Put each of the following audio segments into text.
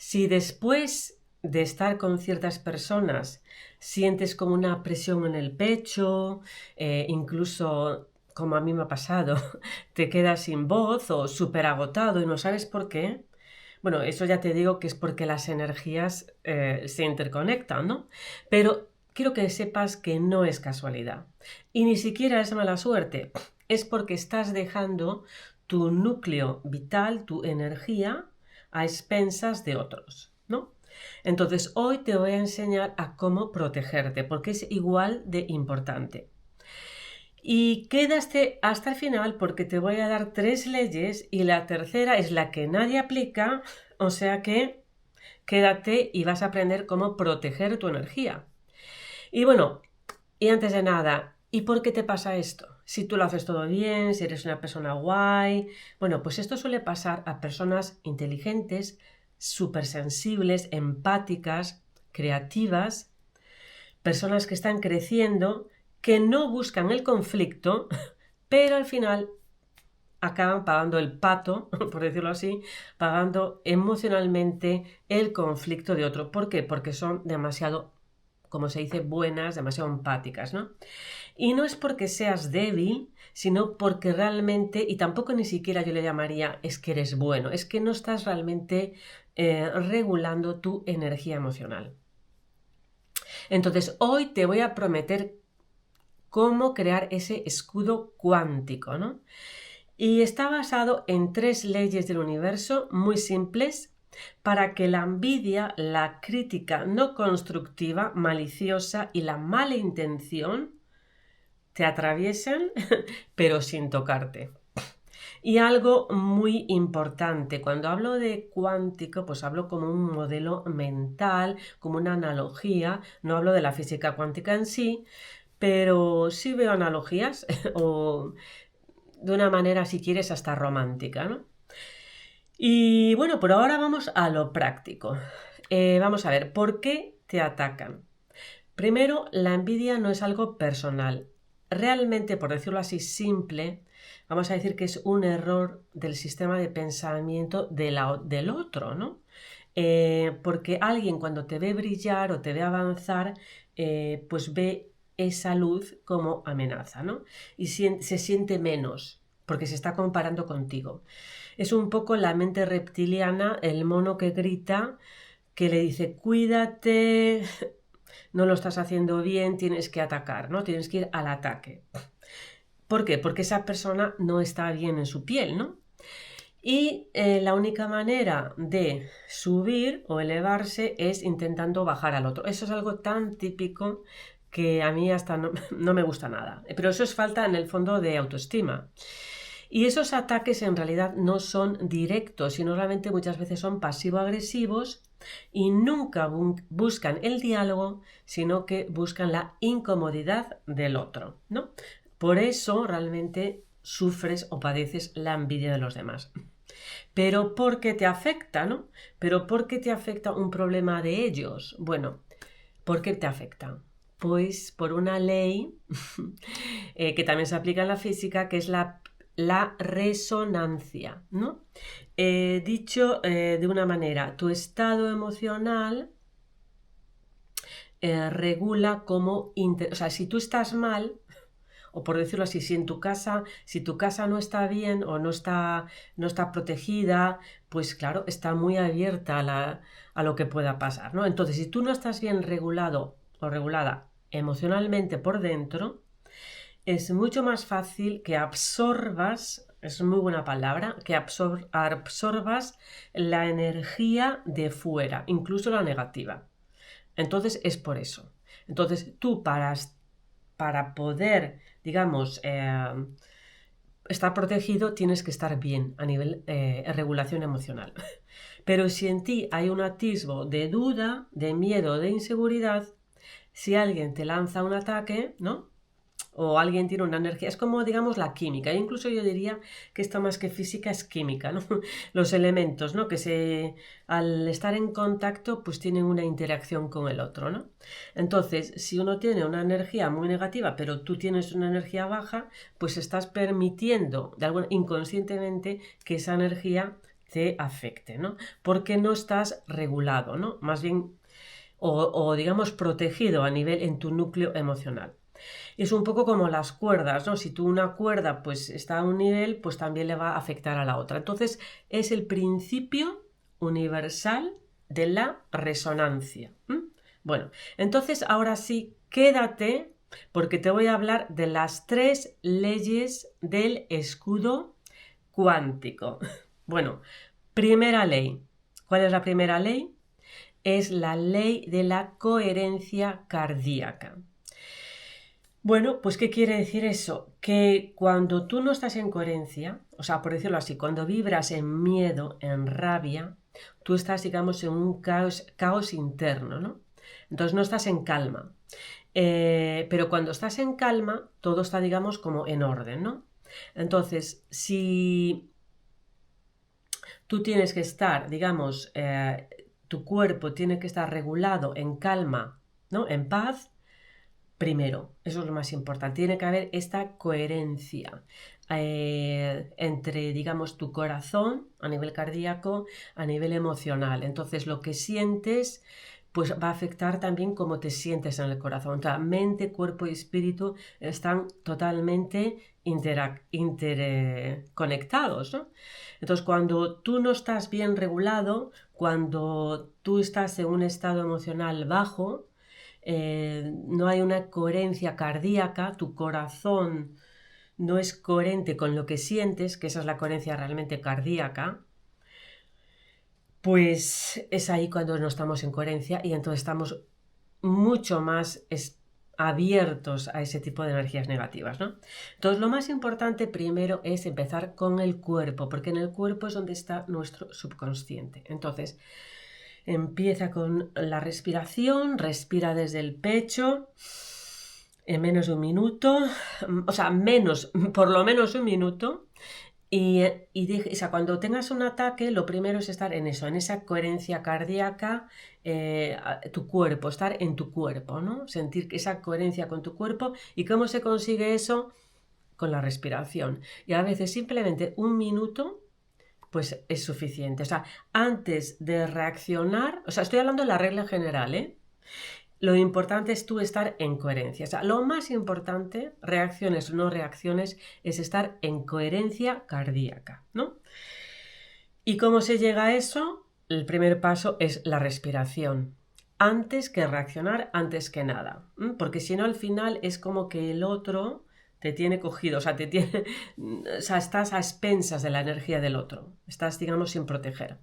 Si después de estar con ciertas personas sientes como una presión en el pecho, incluso como a mí me ha pasado, te quedas sin voz o súper agotado y no sabes por qué, bueno, eso ya te digo que es porque las energías se interconectan, ¿no? Pero quiero que sepas que no es casualidad y ni siquiera es mala suerte, es porque estás dejando tu núcleo vital, tu energía, a expensas de otros, ¿no? Entonces hoy te voy a enseñar a cómo protegerte, porque es igual de importante. Y quédate hasta el final porque te voy a dar 3 leyes y la tercera es la que nadie aplica, o sea que quédate y vas a aprender cómo proteger tu energía. Y bueno, y antes de nada, ¿y por qué te pasa esto? Si tú lo haces todo bien, si eres una persona guay, bueno, pues esto suele pasar a personas inteligentes, súper sensibles, empáticas, creativas, personas que están creciendo, que no buscan el conflicto, pero al final acaban pagando el pato, por decirlo así, pagando emocionalmente el conflicto de otro. ¿Por qué? Porque son demasiado, como se dice, buenas, demasiado empáticas, ¿no? Y no es porque seas débil, sino porque realmente, y tampoco ni siquiera yo le llamaría es que eres bueno, es que no estás realmente regulando tu energía emocional. Entonces, hoy te voy a prometer cómo crear ese escudo cuántico, ¿no? Y está basado en 3 leyes del universo muy simples para que la envidia, la crítica no constructiva, maliciosa y la mala intención te atraviesen, pero sin tocarte. Y algo muy importante, cuando hablo de cuántico, pues hablo como un modelo mental, como una analogía, no hablo de la física cuántica en sí, pero sí veo analogías o de una manera, si quieres, hasta romántica, ¿no? Y bueno, por ahora vamos a lo práctico. Vamos a ver, ¿por qué te atacan? Primero, la envidia no es algo personal. Realmente, por decirlo así, simple, vamos a decir que es un error del sistema de pensamiento del otro, ¿no? Porque alguien cuando te ve brillar o te ve avanzar, pues ve esa luz como amenaza, ¿no? Y se siente menos, porque se está comparando contigo. Es un poco la mente reptiliana, el mono que grita, que le dice, cuídate, no lo estás haciendo bien, tienes que atacar, ¿no? Tienes que ir al ataque. ¿Por qué? Porque esa persona no está bien en su piel, ¿no? Y la única manera de subir o elevarse es intentando bajar al otro. Eso es algo tan típico que a mí hasta no me gusta nada. Pero eso es falta en el fondo de autoestima. Y esos ataques en realidad no son directos, sino realmente muchas veces son pasivo-agresivos y nunca buscan el diálogo, sino que buscan la incomodidad del otro, ¿no? Por eso realmente sufres o padeces la envidia de los demás. Pero ¿por qué te afecta, no? Pero ¿por qué te afecta un problema de ellos? Bueno, ¿por qué te afecta? Pues por una ley que también se aplica en la física, que es la resonancia, ¿no? Dicho de una manera, tu estado emocional regula cómo, o sea, si tú estás mal, o por decirlo así, si tu casa no está bien o no está protegida, pues claro, está muy abierta a lo que pueda pasar, ¿no? Entonces, si tú no estás bien regulado o regulada emocionalmente por dentro, es mucho más fácil que absorbas, es muy buena palabra, que absorbas la energía de fuera, incluso la negativa. Entonces es por eso. Entonces tú para poder, digamos, estar protegido tienes que estar bien a nivel regulación emocional. Pero si en ti hay un atisbo de duda, de miedo, de inseguridad, si alguien te lanza un ataque, ¿no? O alguien tiene una energía, es como digamos la química, incluso yo diría que esto más que física es química, ¿no? Los elementos, ¿no? Que al estar en contacto pues tienen una interacción con el otro, ¿no? Entonces, si uno tiene una energía muy negativa, pero tú tienes una energía baja, pues estás permitiendo inconscientemente que esa energía te afecte, ¿no? Porque no estás regulado, ¿no? Más bien, digamos protegido a nivel en tu núcleo emocional. Es un poco como las cuerdas, ¿no? Si tú una cuerda pues está a un nivel, pues también le va a afectar a la otra. Entonces es el principio universal de la resonancia. Bueno, entonces ahora sí, quédate porque te voy a hablar de las 3 leyes del escudo cuántico. Bueno, primera ley. ¿Cuál es la primera ley? Es la ley de la coherencia cardíaca. Bueno, pues ¿qué quiere decir eso? Que cuando tú no estás en coherencia, o sea, por decirlo así, cuando vibras en miedo, en rabia, tú estás, digamos, en un caos interno, ¿no? Entonces no estás en calma. Pero cuando estás en calma, todo está, digamos, como en orden, ¿no? Entonces, si tú tienes que estar, digamos, tu cuerpo tiene que estar regulado en calma, ¿no? En paz. Primero, eso es lo más importante, tiene que haber esta coherencia entre, digamos, tu corazón a nivel cardíaco, a nivel emocional. Entonces, lo que sientes, pues va a afectar también cómo te sientes en el corazón. O sea, mente, cuerpo y espíritu están totalmente interconectados, ¿no? Entonces, cuando tú no estás bien regulado, cuando tú estás en un estado emocional bajo, no hay una coherencia cardíaca, tu corazón no es coherente con lo que sientes, que esa es la coherencia realmente cardíaca, pues es ahí cuando no estamos en coherencia y entonces estamos mucho más abiertos a ese tipo de energías negativas, ¿no? Entonces lo más importante primero es empezar con el cuerpo, porque en el cuerpo es donde está nuestro subconsciente. Entonces, empieza con la respiración, respira desde el pecho en menos de un minuto, o sea, por lo menos un minuto. O sea, cuando tengas un ataque, lo primero es estar en eso, en esa coherencia cardíaca, tu cuerpo, estar en tu cuerpo, ¿no? Sentir esa coherencia con tu cuerpo. ¿Y cómo se consigue eso? Con la respiración. Y a veces simplemente un minuto pues es suficiente. O sea, antes de reaccionar, o sea, estoy hablando de la regla general, ¿eh? Lo importante es tú estar en coherencia. O sea, lo más importante, reacciones o no reacciones, es estar en coherencia cardíaca, ¿no? ¿Y cómo se llega a eso? El primer paso es la respiración. Antes que reaccionar, antes que nada. Porque si no, al final es como que el otro te tiene cogido, o sea, o sea, estás a expensas de la energía del otro. Estás, digamos, sin proteger.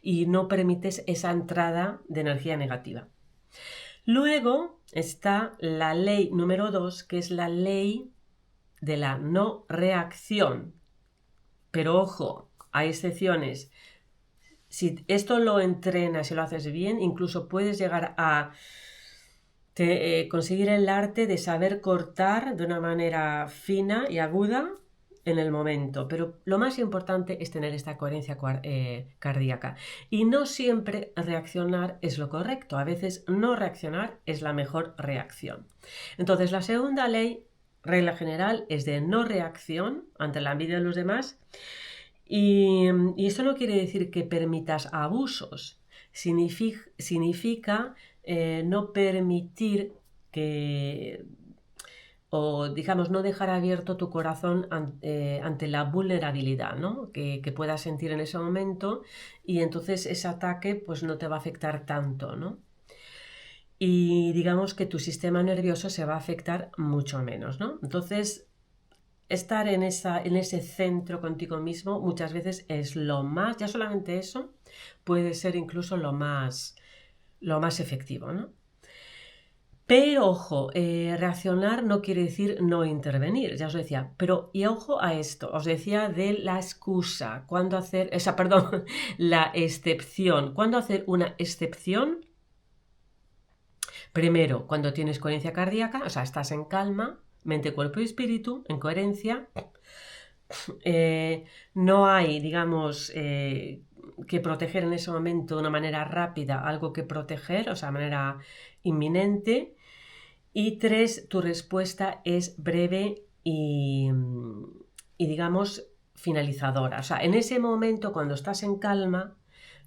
Y no permites esa entrada de energía negativa. Luego está la ley número 2, que es la ley de la no reacción. Pero ojo, hay excepciones. Si esto lo entrenas y lo haces bien, incluso puedes llegar a conseguir el arte de saber cortar de una manera fina y aguda en el momento. Pero lo más importante es tener esta coherencia cardíaca. Y no siempre reaccionar es lo correcto. A veces no reaccionar es la mejor reacción. Entonces, la segunda ley, regla general, es de no reacción ante la envidia de los demás. Y eso no quiere decir que permitas abusos. Significa no permitir que, o digamos, no dejar abierto tu corazón ante la vulnerabilidad, ¿no? que puedas sentir en ese momento, y entonces ese ataque pues no te va a afectar tanto, ¿no? Y digamos que tu sistema nervioso se va a afectar mucho menos, ¿no? Entonces, estar en ese centro contigo mismo muchas veces es lo más, ya solamente eso puede ser incluso lo más efectivo, ¿no? Pero ojo, reaccionar no quiere decir no intervenir, ya os decía. Pero, y ojo a esto, os decía de la excusa, cuándo hacer, perdón, la excepción. ¿Cuándo hacer una excepción? Primero, cuando tienes coherencia cardíaca, o sea, estás en calma, mente, cuerpo y espíritu, en coherencia. No hay, digamos, que proteger en ese momento de una manera rápida, algo que proteger, o sea, de manera inminente. Y 3, tu respuesta es breve y digamos, finalizadora. O sea, en ese momento, cuando estás en calma,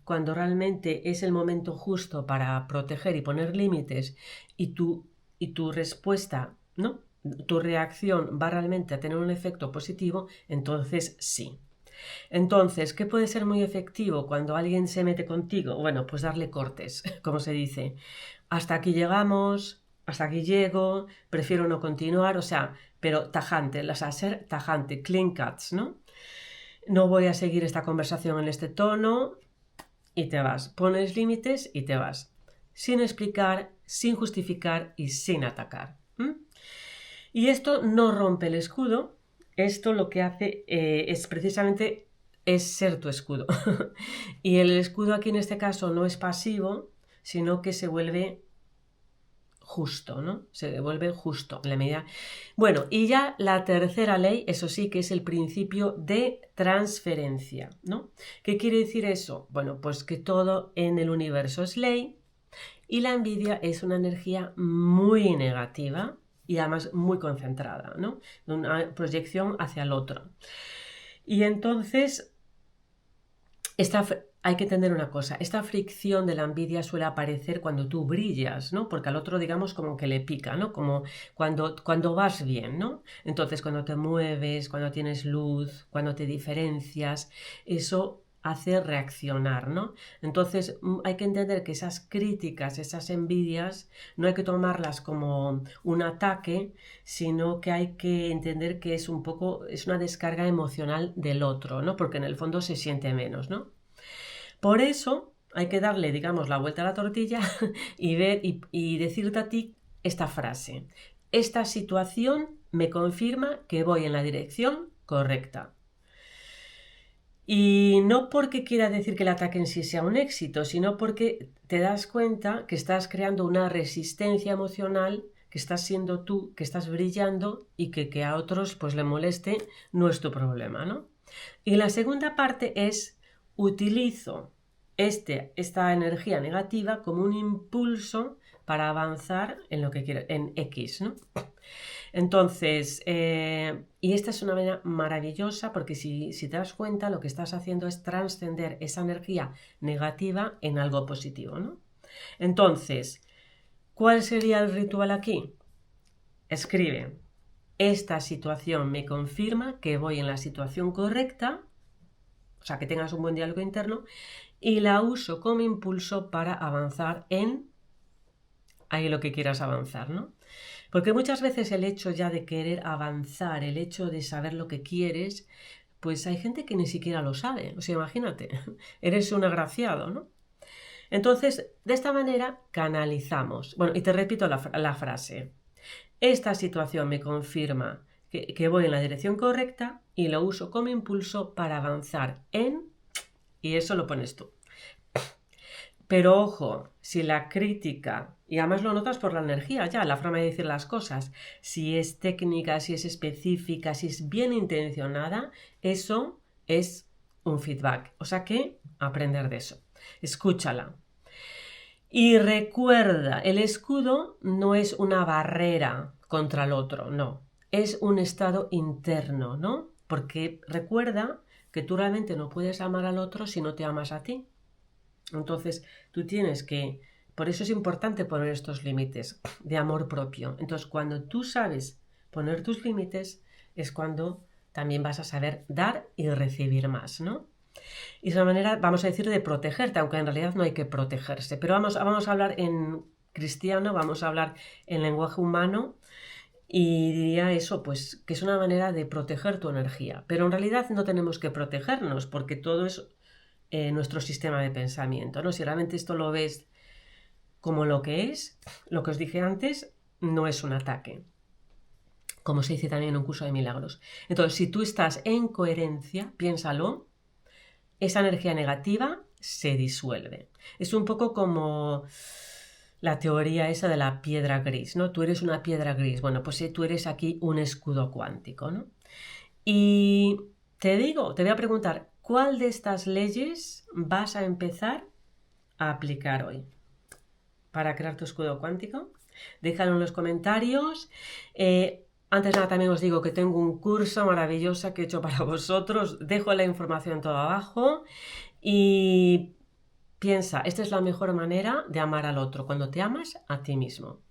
cuando realmente es el momento justo para proteger y poner límites y tu respuesta, ¿no? Tu reacción va realmente a tener un efecto positivo, entonces sí. Entonces, ¿qué puede ser muy efectivo cuando alguien se mete contigo? Bueno, pues darle cortes, como se dice. Hasta aquí llegamos, hasta aquí llego, prefiero no continuar, o sea, pero tajante, o sea, ser tajante, clean cuts, ¿no? No voy a seguir esta conversación en este tono y te vas. Pones límites y te vas. Sin explicar, sin justificar y sin atacar. Y esto no rompe el escudo. Esto lo que hace es precisamente es ser tu escudo. Y el escudo aquí en este caso no es pasivo, sino que se vuelve justo, ¿no? Se devuelve justo en la medida. Bueno, y ya la tercera ley, eso sí, que es el principio de transferencia, ¿no? ¿Qué quiere decir eso? Bueno, pues que todo en el universo es ley y la envidia es una energía muy negativa y además muy concentrada, ¿no? Una proyección hacia el otro. Y entonces hay que entender una cosa, esta fricción de la envidia suele aparecer cuando tú brillas, ¿no? Porque al otro, digamos, como que le pica, ¿no? Como cuando vas bien, ¿no? Entonces, cuando te mueves, cuando tienes luz, cuando te diferencias, eso hace reaccionar, ¿no? Entonces, hay que entender que esas críticas, esas envidias, no hay que tomarlas como un ataque, sino que hay que entender que es un poco, es una descarga emocional del otro, ¿no? Porque en el fondo se siente menos, ¿no? Por eso hay que darle, digamos, la vuelta a la tortilla y ver y decirte a ti esta frase. Esta situación me confirma que voy en la dirección correcta. Y no porque quiera decir que el ataque en sí sea un éxito, sino porque te das cuenta que estás creando una resistencia emocional, que estás siendo tú, que estás brillando y que a otros pues le moleste, no es tu problema, ¿no? Y la segunda parte es utilizo esta energía negativa como un impulso para avanzar en lo que quiero, en X, ¿no? Entonces, y esta es una manera maravillosa porque si te das cuenta, lo que estás haciendo es trascender esa energía negativa en algo positivo, ¿no? Entonces, ¿cuál sería el ritual aquí? Escribe, esta situación me confirma que voy en la situación correcta, o sea, que tengas un buen diálogo interno, y la uso como impulso para avanzar en ahí lo que quieras avanzar, ¿no? Porque muchas veces el hecho ya de querer avanzar, el hecho de saber lo que quieres, pues hay gente que ni siquiera lo sabe. O sea, imagínate, eres un agraciado, ¿no? Entonces, de esta manera canalizamos. Bueno, y te repito la frase. Esta situación me confirma que voy en la dirección correcta y lo uso como impulso para avanzar en... Y eso lo pones tú. Pero ojo, si la crítica, y además lo notas por la energía ya, la forma de decir las cosas, si es técnica, si es específica, si es bien intencionada, eso es un feedback. O sea que aprender de eso. Escúchala. Y recuerda, el escudo no es una barrera contra el otro, no. Es un estado interno, ¿no? Porque recuerda que tú realmente no puedes amar al otro si no te amas a ti. Entonces, tú tienes que, por eso es importante poner estos límites de amor propio. Entonces, cuando tú sabes poner tus límites, es cuando también vas a saber dar y recibir más, ¿no? Y es una manera, vamos a decir, de protegerte, aunque en realidad no hay que protegerse. Pero vamos a hablar en cristiano, vamos a hablar en lenguaje humano y diría eso, pues que es una manera de proteger tu energía. Pero en realidad no tenemos que protegernos porque todo es nuestro sistema de pensamiento, ¿no? Si realmente esto lo ves como lo que es, lo que os dije antes, no es un ataque, como se dice también en un curso de milagros. Entonces, si tú estás en coherencia, piénsalo, esa energía negativa se disuelve. Es un poco como la teoría esa de la piedra gris, ¿no? Tú eres una piedra gris, bueno, pues tú eres aquí un escudo cuántico, ¿no? Y te voy a preguntar, ¿cuál de estas leyes vas a empezar a aplicar hoy para crear tu escudo cuántico? Déjalo en los comentarios. Antes nada también os digo que tengo un curso maravilloso que he hecho para vosotros. Dejo la información todo abajo y piensa, esta es la mejor manera de amar al otro, cuando te amas a ti mismo.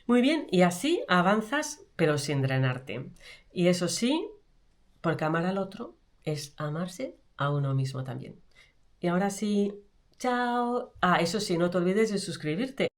Muy bien, y así avanzas, pero sin drenarte. Y eso sí, porque amar al otro es amarse a uno mismo también. Y ahora sí, chao. Ah, eso sí, no te olvides de suscribirte.